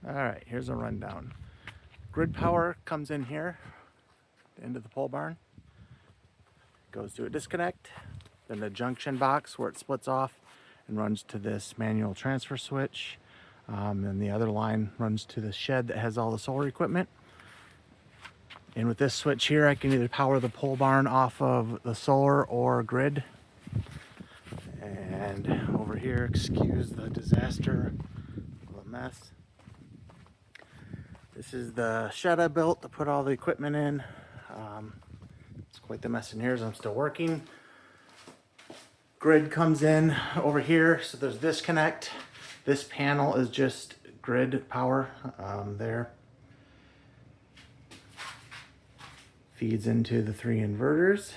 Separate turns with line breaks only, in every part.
All right, here's a rundown. Grid power comes in here, the end of the pole barn, goes to a disconnect, then the junction box where it splits off and runs to this manual transfer switch. Then the other line runs to the shed that has all the solar equipment. And with this switch here, I can either power the pole barn off of the solar or grid. And over here, excuse the disaster, a mess. This is the shed I built to put all the equipment in. It's quite the mess in here as I'm still working. Grid comes in over here, so there's disconnect. This panel is just grid power there. Feeds into the 3 inverters.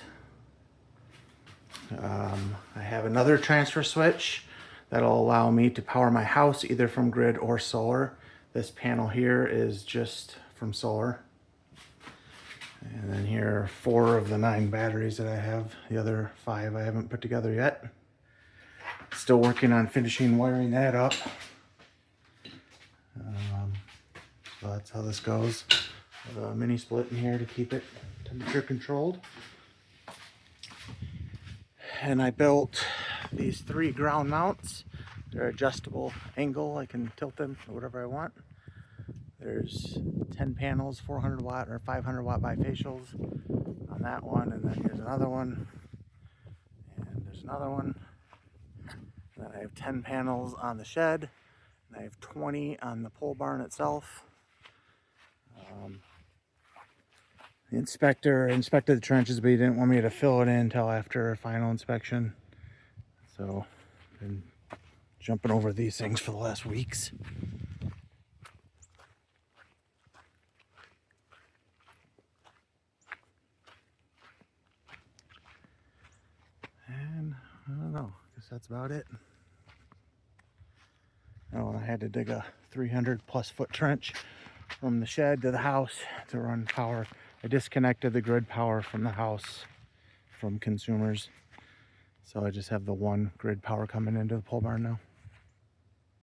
I have another transfer switch that'll allow me to power my house either from grid or solar. This panel here is just from solar. And then here are 4 of the 9 batteries that I have. The other 5 I haven't put together yet. Still working on finishing wiring that up. So that's how this goes. I have a mini split in here to keep it temperature controlled. And I built these 3 ground mounts. They're adjustable angle. I can tilt them to whatever I want. There's 10 panels, 400 watt or 500 watt bifacials on that one. And then here's another one. And there's another one. And then I have 10 panels on the shed. And I have 20 on the pole barn itself. The inspector inspected the trenches, but he didn't want me to fill it in until after final inspection. So I've been jumping over these things for the last weeks. And I don't know, I guess that's about it. Oh, I had to dig a 300 plus foot trench from the shed to the house to run power. I disconnected the grid power from the house from consumers. So I just have the one grid power coming into the pole barn now.